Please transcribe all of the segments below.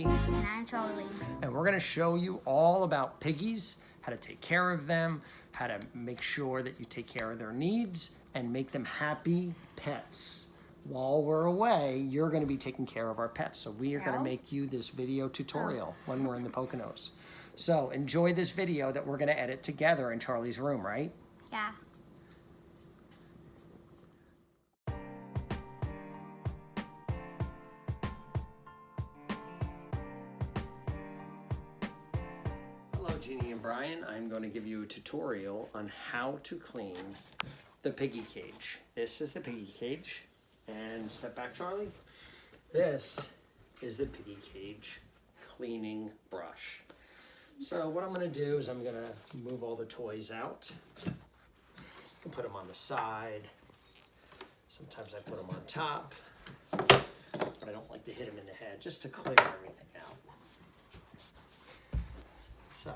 Charlie. And I'm Charlie. And we're gonna show you all about piggies, how to take care of them, how to make sure that you take care of their needs and make them happy pets. While we're away, you're gonna be taking care of our pets. So we are gonna make you this video tutorial when we're in the Poconos. So enjoy this video that we're gonna edit together in Charlie's room, right? Yeah. Hello, Jeannie and Brian. I'm going to give you a tutorial on how to clean the piggy cage. This is the piggy cage. And step back, Charlie. This is the piggy cage cleaning brush. So what I'm going to do is I'm going to move all the toys out. You can put them on the side. Sometimes I put them on top. But I don't like to hit them in the head, just to clear everything out. So,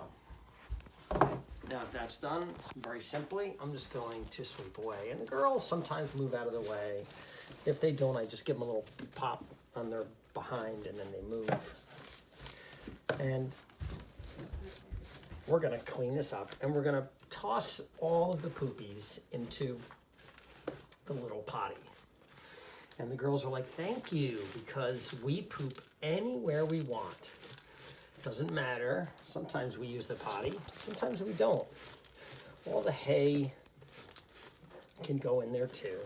now if that's done, very simply, I'm just going to sweep away. And the girls sometimes move out of the way. If they don't, I just give them a little pop on their behind and then they move. And we're gonna clean this up and we're gonna toss all of the poopies into the little potty. And the girls are like, thank you, because we poop anywhere we want. Doesn't matter. Sometimes we use the potty, sometimes we don't. All the hay can go in there too.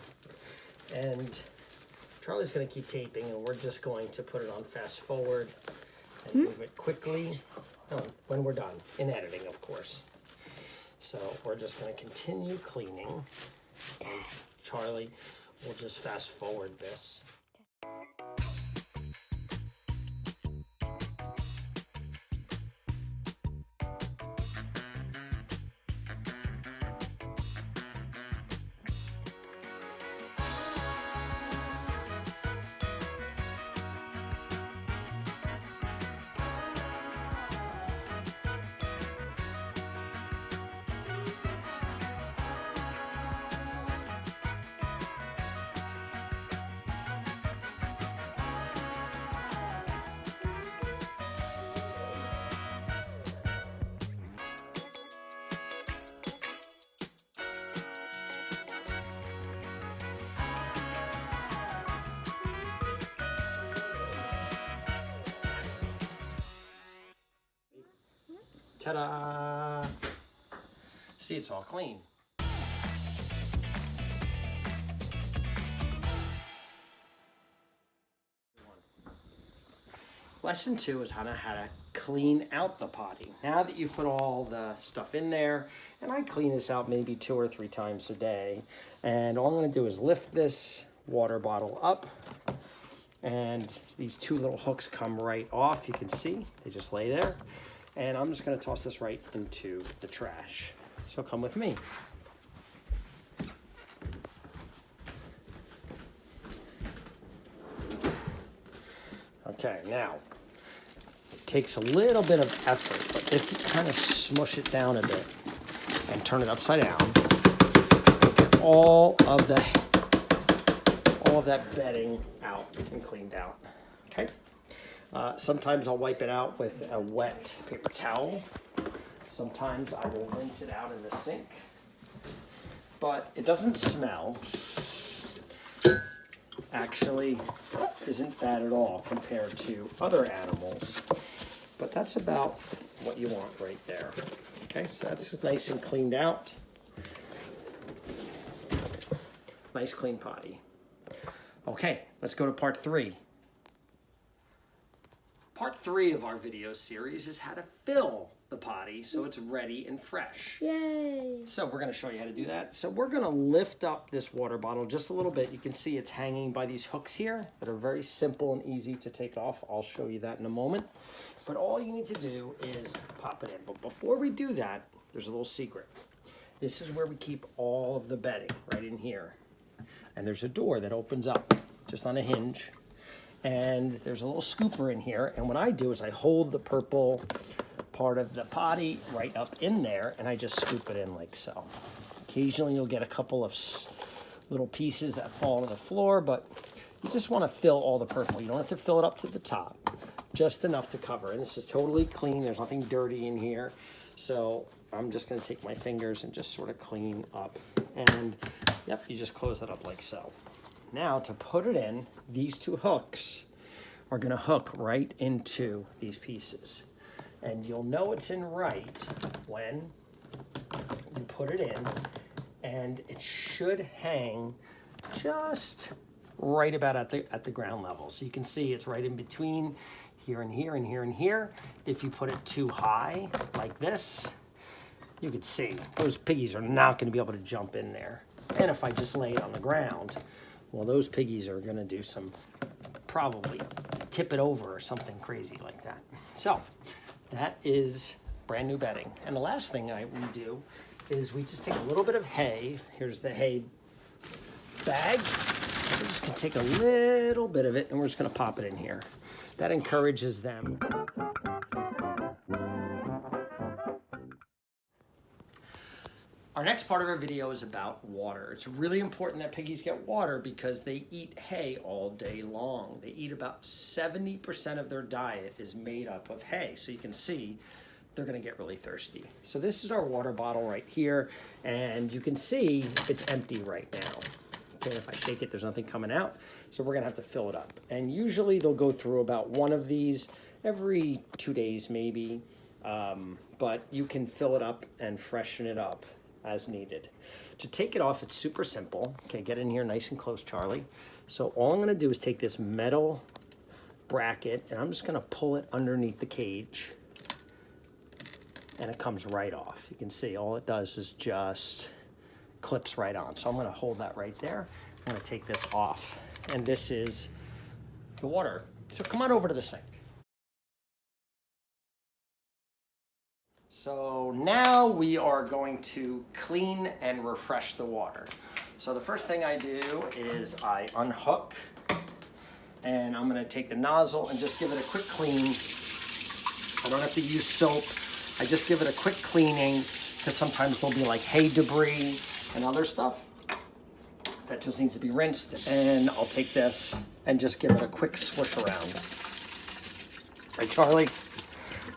And Charlie's gonna keep taping and we're just going to put it on fast forward and move it quickly when we're done, in editing, of course. So we're just gonna continue cleaning and Charlie will just fast forward this. Ta-da! See, it's all clean. Lesson 2 is how to clean out the potty. Now that you've put all the stuff in there, and I clean this out maybe 2 or 3 times a day, and all I'm gonna do is lift this water bottle up, and these 2 little hooks come right off. You can see, they just lay there. And I'm just gonna toss this right into the trash. So come with me. Okay, now, it takes a little bit of effort, but if you kind of smush it down a bit and turn it upside down, you'll get all of that bedding out and cleaned out, okay? Sometimes I'll wipe it out with a wet paper towel. Sometimes I will rinse it out in the sink. But it doesn't smell. Actually, isn't bad at all compared to other animals. But that's about what you want right there. Okay, so that's nice and cleaned out. Nice clean potty. Okay, let's go to part 3. Part 3 of our video series is how to fill the potty so it's ready and fresh. Yay! So we're going to show you how to do that. So we're going to lift up this water bottle just a little bit. You can see it's hanging by these hooks here that are very simple and easy to take off. I'll show you that in a moment. But all you need to do is pop it in. But before we do that, there's a little secret. This is where we keep all of the bedding, right in here. And there's a door that opens up just on a hinge. And there's a little scooper in here, and what I do is I hold the purple part of the potty right up in there and I just scoop it in like so. Occasionally you'll get a couple of little pieces that fall to the floor, but you just want to fill all the purple. You don't have to fill it up to the top. just enough to cover. And this is totally clean. There's nothing dirty in here. So I'm just gonna take my fingers and just sort of clean up. And yep, you just close that up like so. Now to put it in, these two hooks are gonna hook right into these pieces. And you'll know it's in right when you put it in, and it should hang just right about at the ground level. So you can see it's right in between here and here and here and here. If you put it too high like this, you could see those piggies are not gonna be able to jump in there. And if I just lay it on the ground, well, those piggies are gonna do some, probably tip it over or something crazy like that. So that is brand new bedding. And the last thing we do is we just take a little bit of hay. Here's the hay bag. We're just gonna take a little bit of it and we're just gonna pop it in here. That encourages them. Our next part of our video is about water. It's really important that piggies get water because they eat hay all day long. They eat about 70% of their diet is made up of hay. So you can see they're gonna get really thirsty. So this is our water bottle right here, and you can see it's empty right now. Okay, if I shake it, there's nothing coming out. So we're gonna have to fill it up. And usually they'll go through about one of these every 2 days maybe, but you can fill it up and freshen it up as needed. To take it off, it's super simple. Okay, get in here nice and close, Charlie. So all I'm gonna do is take this metal bracket and I'm just gonna pull it underneath the cage and it comes right off. You can see all it does is just clips right on. So I'm gonna hold that right there. I'm gonna take this off. And this is the water. So come on over to the sink. So now we are going to clean and refresh the water. So the first thing I do is I unhook and I'm gonna take the nozzle and just give it a quick clean. I don't have to use soap. I just give it a quick cleaning because sometimes there'll be like hay debris and other stuff that just needs to be rinsed. And I'll take this and just give it a quick swish around. Right, Charlie?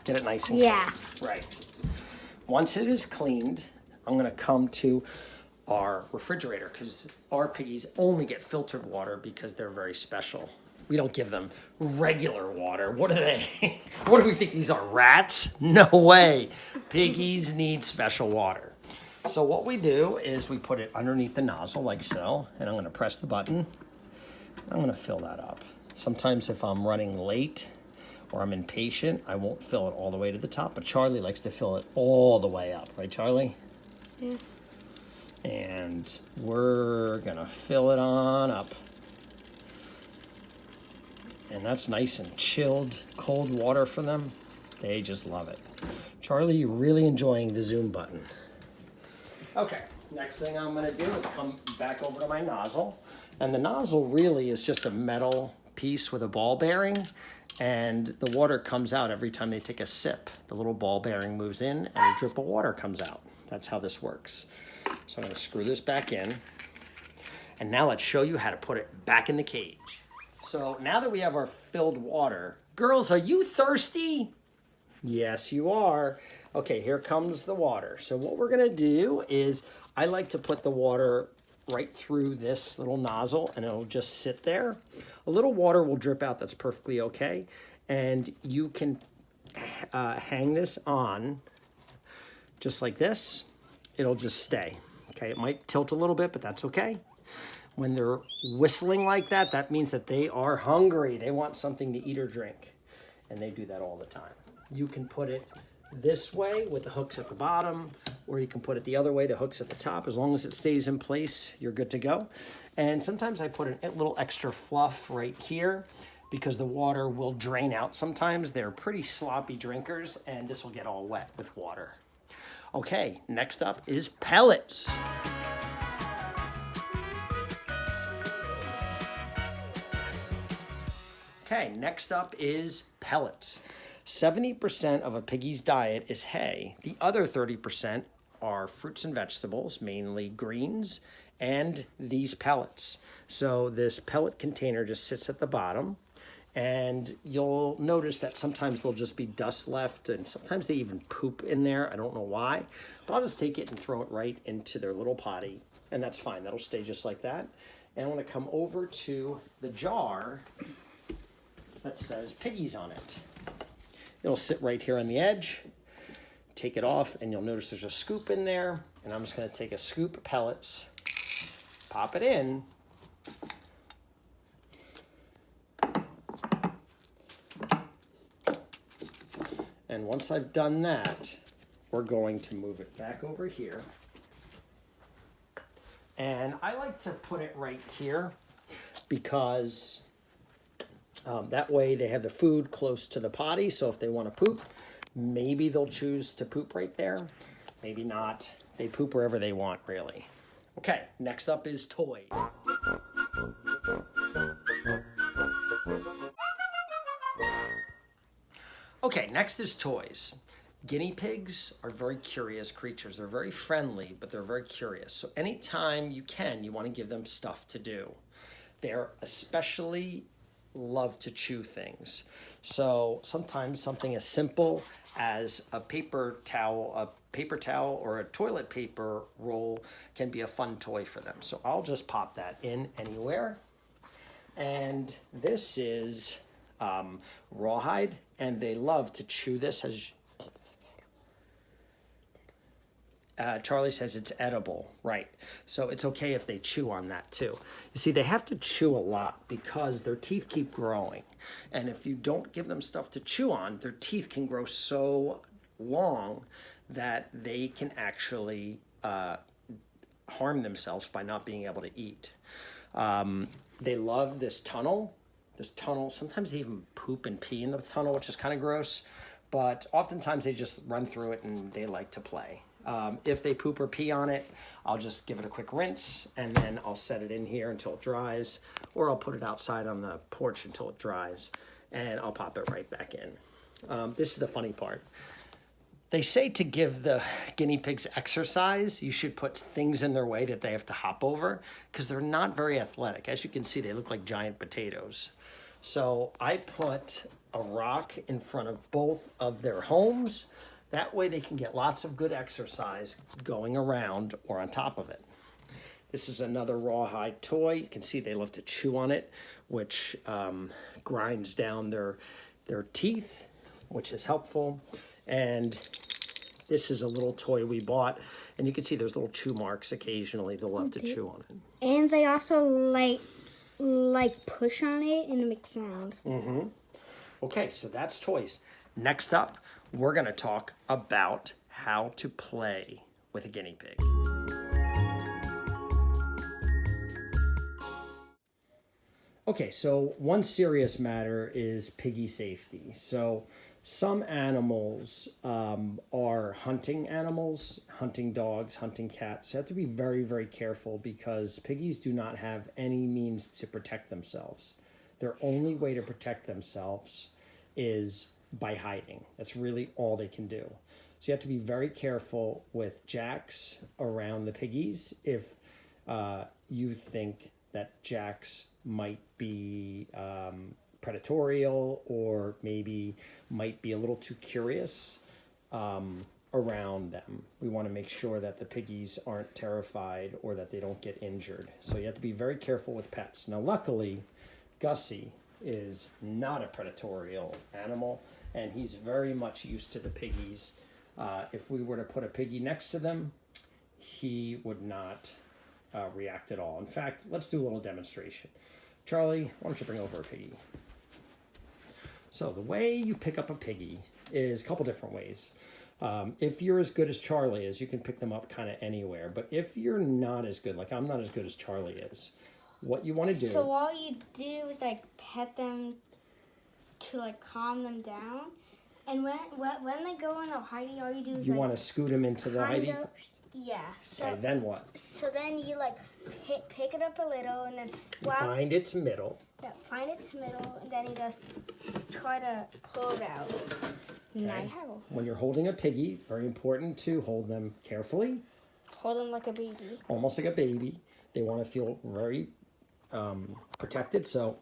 Get it nice and clean. Right. Once it is cleaned, I'm gonna come to our refrigerator because our piggies only get filtered water because they're very special. We don't give them regular water. What are they? What do we think these are, rats? No way. Piggies need special water. So what we do is we put it underneath the nozzle like so, and I'm gonna press the button. I'm gonna fill that up. Sometimes if I'm running late or I'm impatient, I won't fill it all the way to the top, but Charlie likes to fill it all the way up. Right, Charlie? Yeah. And we're gonna fill it on up. And that's nice and chilled, cold water for them. They just love it. Charlie, you're really enjoying the zoom button. Okay, next thing I'm gonna do is come back over to my nozzle. And the nozzle really is just a metal piece with a ball bearing, and the water comes out every time they take a sip. The little ball bearing moves in and a drip of water comes out. That's how this works. So I'm gonna screw this back in. And now let's show you how to put it back in the cage. So now that we have our filled water, girls, are you thirsty? Yes, you are. Okay, here comes the water. So what we're gonna do is, I like to put the water right through this little nozzle and it'll just sit there. A little water will drip out, that's perfectly okay. And you can hang this on just like this. It'll just stay. Okay, it might tilt a little bit, but that's okay. When they're whistling like that, that means that they are hungry. They want something to eat or drink. And they do that all the time. You can put it this way with the hooks at the bottom, or you can put it the other way, the hooks at the top. As long as it stays in place, you're good to go. And sometimes I put a little extra fluff right here because the water will drain out. Sometimes they're pretty sloppy drinkers and this will get all wet with water. Okay, next up is pellets. Okay, next up is pellets. 70% of a piggy's diet is hay. The other 30% are fruits and vegetables, mainly greens, and these pellets. So this pellet container just sits at the bottom, And you'll notice that sometimes there'll just be dust left, and sometimes they even poop in there. I don't know why, but I'll just take it and throw it right into their little potty, and that's fine. That'll stay just like that. And I want to come over to the jar that says piggies on it. It'll sit right here on the edge. Take it off, and you'll notice there's a scoop in there, and I'm just going to take a scoop of pellets, pop it in, and once I've done that, we're going to move it back over here. And I like to put it right here because that way they have the food close to the potty. So if they want to poop, maybe they'll choose to poop right there. Maybe not. They poop wherever they want, really. Okay, next up is toys. Okay, next is toys. Guinea pigs are very curious creatures. They're very friendly, but they're very curious. So anytime you can, you want to give them stuff to do. They're especially love to chew things. So sometimes something as simple as a paper towel or a toilet paper roll can be a fun toy for them. So I'll just pop that in anywhere. And this is rawhide, and they love to chew this. As Charlie says, it's edible, right? So it's okay if they chew on that too. You see, they have to chew a lot because their teeth keep growing. And if you don't give them stuff to chew on, their teeth can grow so long that they can actually harm themselves by not being able to eat. They love this tunnel. Sometimes they even poop and pee in the tunnel, which is kind of gross, but oftentimes they just run through it and they like to play. If they poop or pee on it, I'll just give it a quick rinse, and then I'll set it in here until it dries, or I'll put it outside on the porch until it dries, and I'll pop it right back in. This is the funny part. They say to give the guinea pigs exercise, you should put things in their way that they have to hop over, because they're not very athletic. As you can see, they look like giant potatoes. So I put a rock in front of both of their homes. That way they can get lots of good exercise going around or on top of it. This is another rawhide toy. You can see they love to chew on it, which grinds down their teeth, which is helpful. And this is a little toy we bought, and you can see there's little chew marks occasionally. They'll love to chew on it. And they also like push on it and it makes sound. Mm-hmm. Okay, so that's toys. Next up, we're going to talk about how to play with a guinea pig. Okay, so one serious matter is piggy safety. So some animals are hunting animals, hunting dogs, hunting cats. So you have to be very, very careful because piggies do not have any means to protect themselves. Their only way to protect themselves is by hiding. That's really all they can do. So you have to be very careful with jacks around the piggies if you think that jacks might be predatorial or maybe might be a little too curious around them. We want to make sure that the piggies aren't terrified or that they don't get injured. So you have to be very careful with pets. Now, luckily, Gussie is not a predatorial animal, and he's very much used to the piggies. If we were to put a piggy next to them, he would not react at all. In fact, let's do a little demonstration. Charlie, why don't you bring over a piggy? So the way you pick up a piggy is a couple different ways. If you're as good as Charlie is, you can pick them up kind of anywhere. But if you're not as good, like I'm not as good as Charlie is, what you want to do... So all you do is like pet them to like calm them down. And when they go in a hidey, all you do is you want to scoot them into the hidey first? Yeah. So, okay, then what? So then you like pick it up a little and then... You find its middle. Yeah, find its middle and then you just try to pull it out. Okay. When you're holding a piggy, very important to hold them carefully. Hold them like a baby. Almost like a baby. They want to feel very protected. So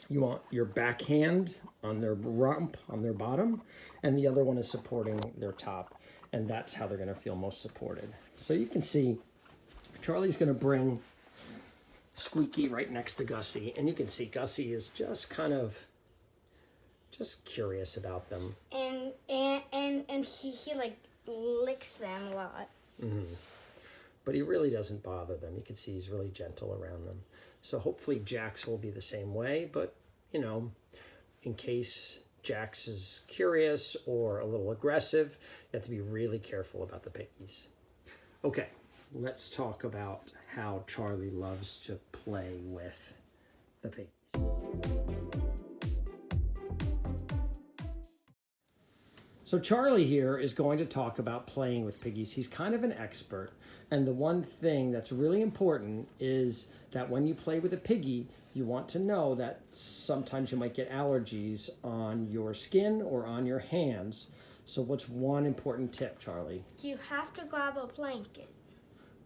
You want your back hand on their rump, on their bottom, and the other one is supporting their top. And that's how they're going to feel most supported. So you can see Charlie's going to bring Squeaky right next to Gussie. And you can see Gussie is just kind of just curious about them. And he like licks them a lot. Mm-hmm. But he really doesn't bother them. You can see he's really gentle around them. So hopefully Jax will be the same way. But, you know, in case Jax is curious or a little aggressive, you have to be really careful about the piggies. Okay, let's talk about how Charlie loves to play with the piggies. So Charlie here is going to talk about playing with piggies. He's kind of an expert. And the one thing that's really important is that when you play with a piggy, you want to know that sometimes you might get allergies on your skin or on your hands. So what's one important tip, Charlie? You have to grab a blanket.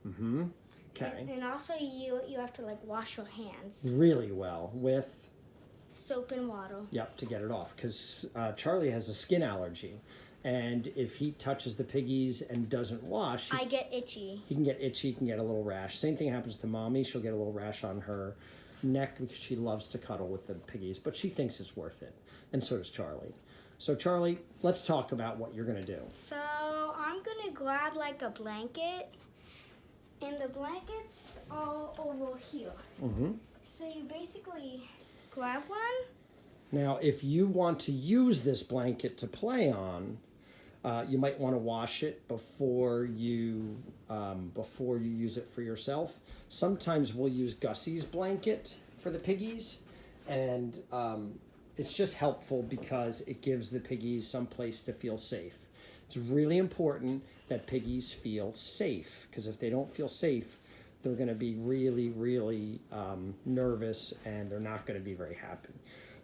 Mm-hmm. Okay. And also you have to like wash your hands. Really well with soap and water. Yep, to get it off, because Charlie has a skin allergy, and if he touches the piggies and doesn't wash, I get itchy. He can get itchy, he can get a little rash. Same thing happens to Mommy. She'll get a little rash on her neck because she loves to cuddle with the piggies, but she thinks it's worth it, and so does Charlie. So Charlie, let's talk about what you're gonna do. So I'm gonna grab like a blanket, and the blanket's all over here. Mm-hmm. So you basically grab one. Now, if you want to use this blanket to play on, you might want to wash it before you use it for yourself. Sometimes we'll use Gussie's blanket for the piggies, and it's just helpful because it gives the piggies some place to feel safe. It's really important that piggies feel safe, because if they don't feel safe, they're going to be really, really nervous, and they're not going to be very happy.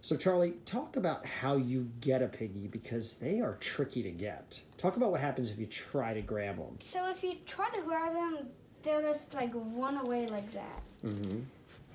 So Charlie, talk about how you get a piggy, because they are tricky to get. Talk about what happens if you try to grab them. So if you try to grab them, they'll just like run away like that. Mm-hmm.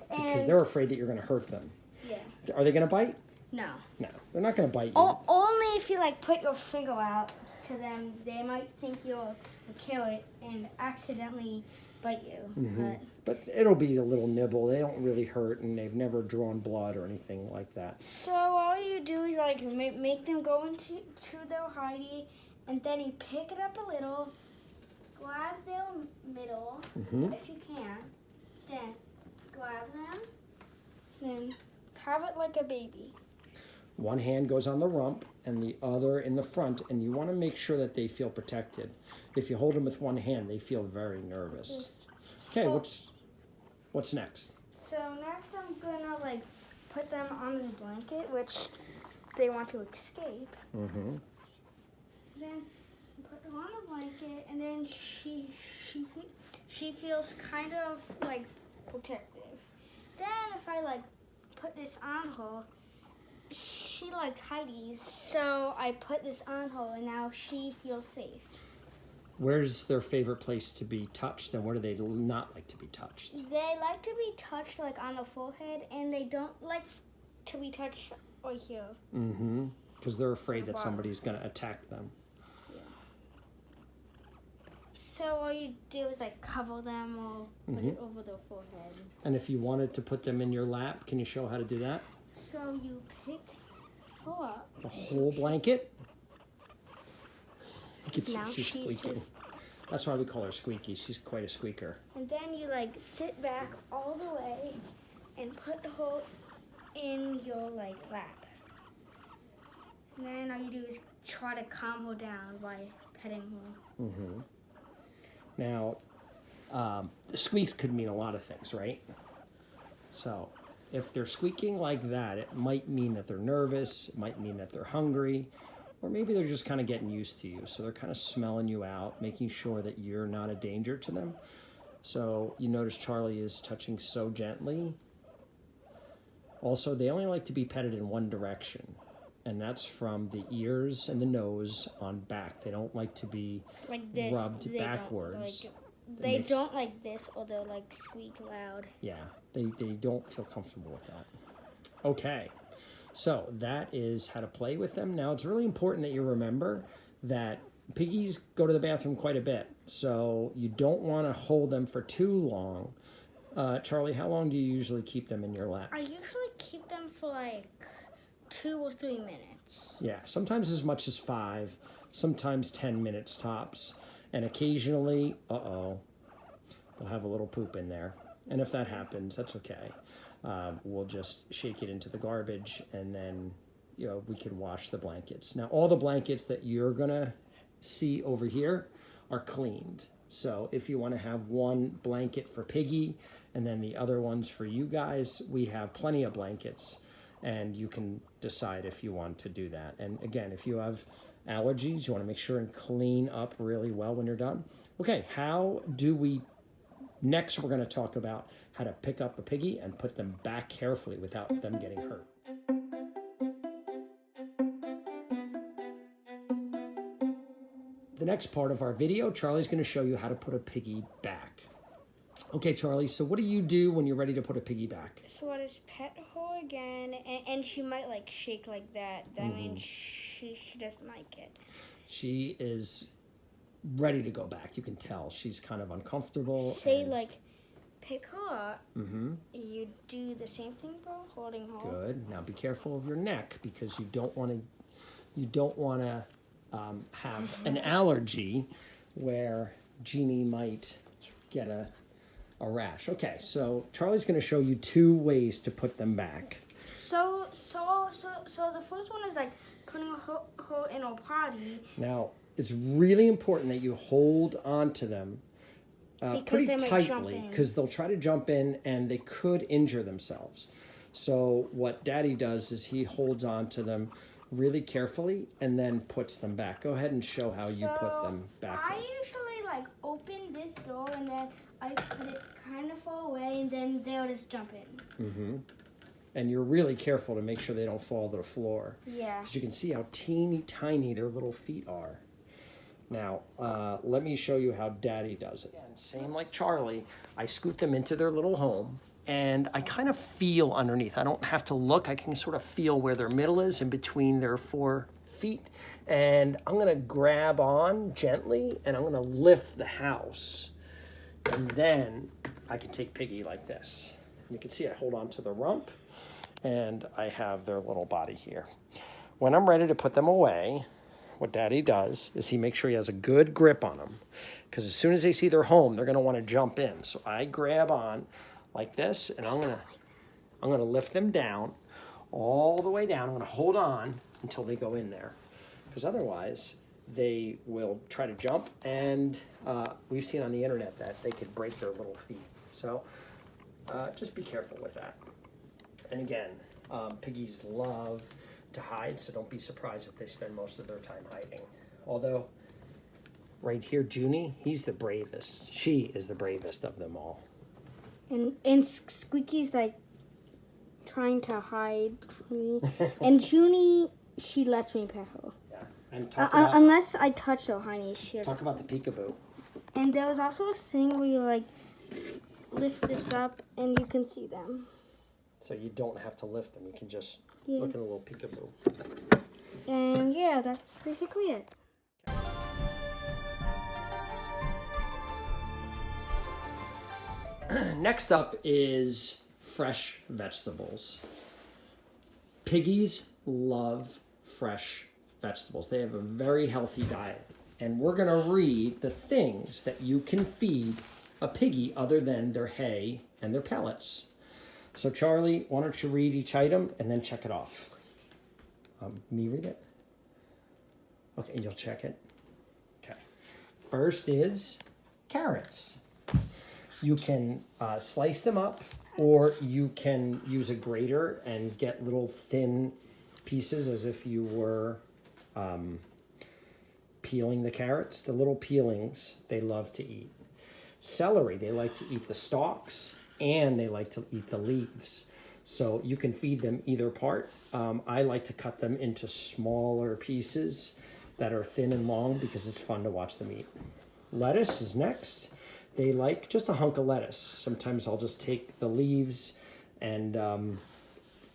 Because they're afraid that you're going to hurt them. Yeah. Are they going to bite? No. No, they're not going to bite you. Only if you like put your finger out to them, they might think you'll kill it and accidentally bite you. Mm-hmm. But it'll be a little nibble. They don't really hurt, and they've never drawn blood or anything like that. So all you do is like make them go into their hidey, and then you pick it up a little, grab their middle, if you can, then grab them, then have it like a baby. One hand goes on the rump and the other in the front, and you want to make sure that they feel protected. If you hold them with one hand, they feel very nervous. Yes. Okay, what's next? So next I'm gonna like put them on this blanket, which they want to escape. Mm-hmm. Then put them on the blanket, and then she feels kind of like protective. Then if I like put this on her, she likes hideys, so I put this on her, and now she feels safe. Where's their favorite place to be touched, and where do they not like to be touched? They like to be touched like on the forehead, and they don't like to be touched right here. Mm-hmm. Because they're afraid that somebody's going to attack them. Yeah. So all you do is like cover them or put it over their forehead. And if you wanted to put them in your lap, can you show how to do that? So you pick her up. The whole blanket? Now she's she's squeaking. That's why we call her Squeaky. She's quite a squeaker. And then you like sit back all the way and put her in your like lap. And then all you do is try to calm her down by petting her. Mm-hmm. Now, the squeaks could mean a lot of things, right? So, if they're squeaking like that, it might mean that they're nervous, it might mean that they're hungry, or maybe they're just kind of getting used to you. So they're kind of smelling you out, making sure that you're not a danger to them. So you notice Charlie is touching so gently. Also, they only like to be petted in one direction, and that's from the ears and the nose on back. They don't like to be like this, rubbed backwards. They don't like this, or they'll like squeak loud. Yeah, they don't feel comfortable with that. Okay, so that is how to play with them. Now, it's really important that you remember that piggies go to the bathroom quite a bit, so you don't want to hold them for too long. Charlie, how long do you usually keep them in your lap? I usually keep them for like 2 or 3 minutes. Yeah, sometimes as much as 5, sometimes 10 minutes tops. And occasionally, they'll have a little poop in there. And if that happens, that's okay. We'll just shake it into the garbage, and then we can wash the blankets. Now, all the blankets that you're gonna see over here are cleaned. So if you want to have one blanket for Piggy and then the other ones for you guys, we have plenty of blankets, and you can decide if you want to do that. And again, if you have allergies, you want to make sure and clean up really well when you're done. Okay, next we're going to talk about how to pick up a piggy and put them back carefully without them getting hurt. The next part of our video, Charlie's going to show you how to put a piggy back. Okay, Charlie, so what do you do when you're ready to put a piggy back? So I just pet her again, and she might like shake like that. That means she doesn't like it. She is ready to go back. You can tell she's kind of uncomfortable. Say like pick her up. You do the same thing, bro, holding her. Good. Now be careful of your neck, because you don't want to have an allergy where Jeannie might get a rash. Okay, so Charlie's going to show you 2 ways to put them back. So the first one is like putting her in a potty. Now, it's really important that you hold on to them pretty tightly, because they'll try to jump in and they could injure themselves. So what Daddy does is he holds on to them really carefully and then puts them back. Go ahead and show how you put them back. I usually like open this door and then I put it kind of far away, and then they'll just jump in. And you're really careful to make sure they don't fall to the floor. Yeah. Because you can see how teeny tiny their little feet are. Now, let me show you how Daddy does it. Same like Charlie, I scoot them into their little home, and I kind of feel underneath. I don't have to look. I can sort of feel where their middle is in between their 4 feet. And I'm going to grab on gently, and I'm going to lift the house. And then I can take Piggy like this. And you can see I hold on to the rump, and I have their little body here. When I'm ready to put them away, what Daddy does is he makes sure he has a good grip on them, because as soon as they see their home, they're going to want to jump in. So I grab on like this, and I'm going to lift them down, all the way down. I'm going to hold on until they go in there, because otherwise they will try to jump, and we've seen on the internet that they could break their little feet. So just be careful with that. And again, piggies love to hide, so don't be surprised if they spend most of their time hiding. Although, right here, Junie, he's the bravest. She is the bravest of them all. And Squeaky's like trying to hide from me. And Junie, she lets me pet her. Yeah. And unless I touch her, honey. Talk about the peekaboo. And there was also a thing where you like lift this up and you can see them. So you don't have to lift them. You can just look at a little peekaboo. And yeah, that's basically it. Next up is fresh vegetables. Piggies love fresh vegetables. They have a very healthy diet. And we're going to read the things that you can feed a piggy other than their hay and their pellets. So Charlie, why don't you read each item and then check it off? Me read it? Okay, you'll check it. Okay. First is carrots. You can slice them up, or you can use a grater and get little thin pieces as if you were peeling the carrots. The little peelings they love to eat. Celery, they like to eat the stalks, and they like to eat the leaves. So you can feed them either part. I like to cut them into smaller pieces that are thin and long because it's fun to watch them eat. Lettuce is next. They like just a hunk of lettuce. Sometimes I'll just take the leaves and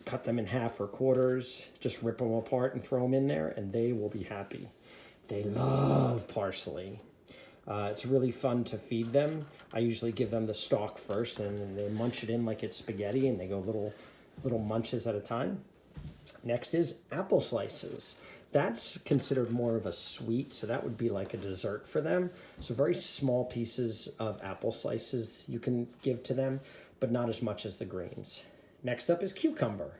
cut them in half or quarters, just rip them apart and throw them in there, and they will be happy. They love parsley. It's really fun to feed them. I usually give them the stalk first, and then they munch it in like it's spaghetti, and they go little munches at a time. Next is apple slices. That's considered more of a sweet, so that would be like a dessert for them. So very small pieces of apple slices you can give to them, but not as much as the greens. Next up is cucumber.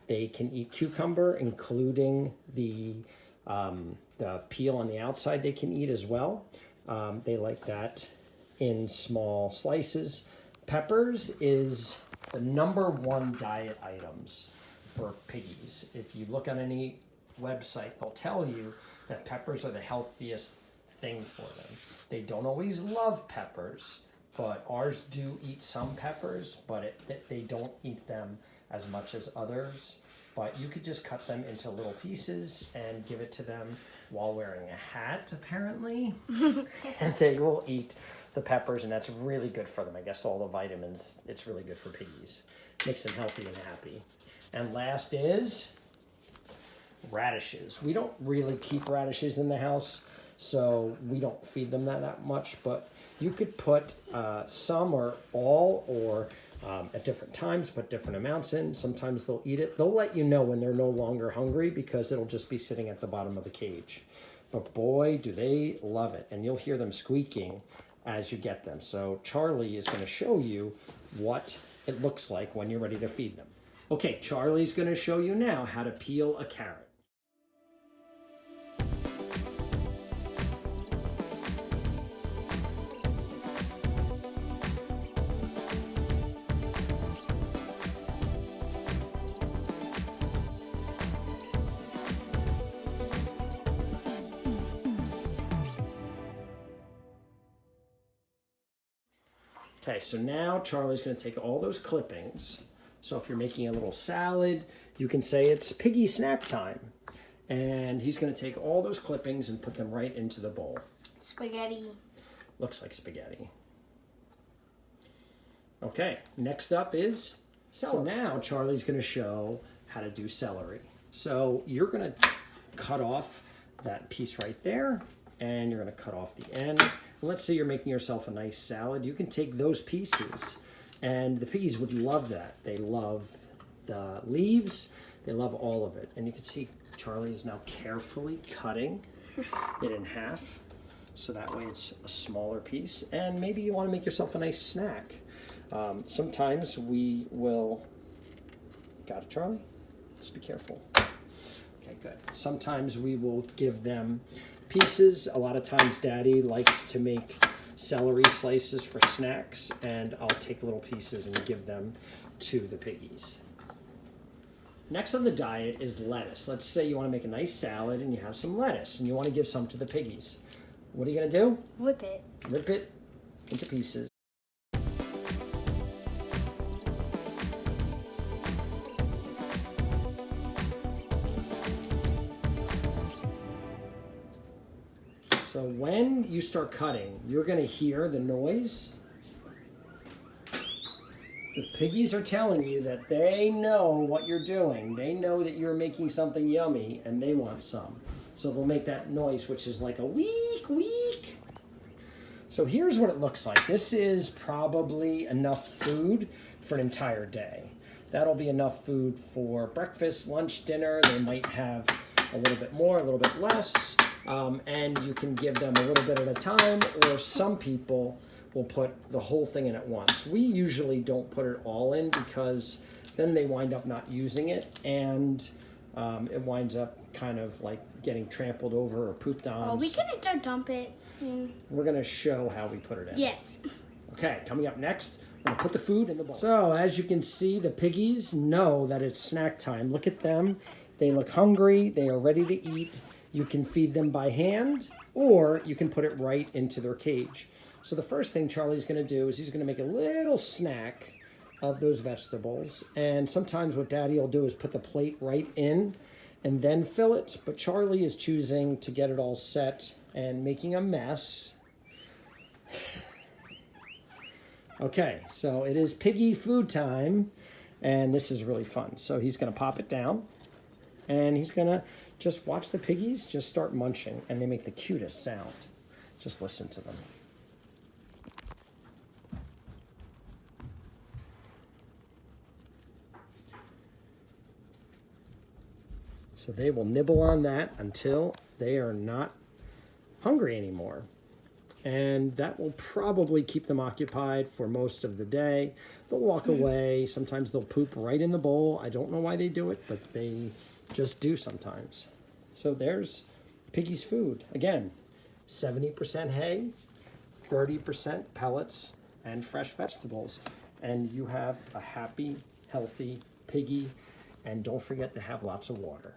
They can eat cucumber, including the peel on the outside they can eat as well. They like that in small slices. Peppers is the #1 diet items for piggies. If you look on any website, they'll tell you that peppers are the healthiest thing for them. They don't always love peppers, but ours do eat some peppers, but they don't eat them as much as others. But you could just cut them into little pieces and give it to them while wearing a hat, apparently. And they will eat the peppers, and that's really good for them. I guess all the vitamins, it's really good for piggies. Makes them healthy and happy. And last is radishes. We don't really keep radishes in the house, so we don't feed them that much, but you could put some or all, or at different times, put different amounts in. Sometimes they'll eat it. They'll let you know when they're no longer hungry because it'll just be sitting at the bottom of the cage. But boy, do they love it. And you'll hear them squeaking as you get them. So Charlie is going to show you what it looks like when you're ready to feed them. Okay, Charlie's going to show you now how to peel a carrot. Okay, so now Charlie's going to take all those clippings. So if you're making a little salad, you can say it's piggy snack time. And he's going to take all those clippings and put them right into the bowl. Spaghetti. Looks like spaghetti. Okay, next up is celery. So now Charlie's going to show how to do celery. So you're going to cut off that piece right there, and you're going to cut off the end. Let's say you're making yourself a nice salad. You can take those pieces, and the piggies would love that. They love the leaves. They love all of it. And you can see Charlie is now carefully cutting it in half, so that way it's a smaller piece. And maybe you want to make yourself a nice snack. Sometimes we will... Got it, Charlie? Just be careful. Okay, good. Sometimes we will give them pieces. A lot of times Daddy likes to make celery slices for snacks, and I'll take little pieces and give them to the piggies. Next on the diet is lettuce. Let's say you want to make a nice salad and you have some lettuce and you want to give some to the piggies. What are you going to do? Whip it. Rip it into pieces. So when you start cutting, you're going to hear the noise. The piggies are telling you that they know what you're doing. They know that you're making something yummy and they want some. So they'll make that noise, which is like a week, week. So here's what it looks like. This is probably enough food for an entire day. That'll be enough food for breakfast, lunch, dinner. They might have a little bit more, a little bit less. And you can give them a little bit at a time, or some people will put the whole thing in at once. We usually don't put it all in because then they wind up not using it, and it winds up kind of like getting trampled over or pooped on. Well, we can dump it. We're going to show how we put it in. Yes. Okay, coming up next, we're going to put the food in the bowl. So as you can see, the piggies know that it's snack time. Look at them. They look hungry. They are ready to eat. You can feed them by hand, or you can put it right into their cage. So the first thing Charlie's going to do is he's going to make a little snack of those vegetables. And sometimes what Daddy will do is put the plate right in and then fill it. But Charlie is choosing to get it all set and making a mess. Okay, so it is piggy food time. And this is really fun. So he's gonna pop it down and he's gonna just watch the piggies just start munching, and they make the cutest sound. Just listen to them. So they will nibble on that until they are not hungry anymore. And that will probably keep them occupied for most of the day. They'll walk away. Sometimes they'll poop right in the bowl. I don't know why they do it, but they just do sometimes. So there's Piggy's food. Again, 70% hay, 30% pellets, and fresh vegetables. And you have a happy, healthy piggy. And don't forget to have lots of water.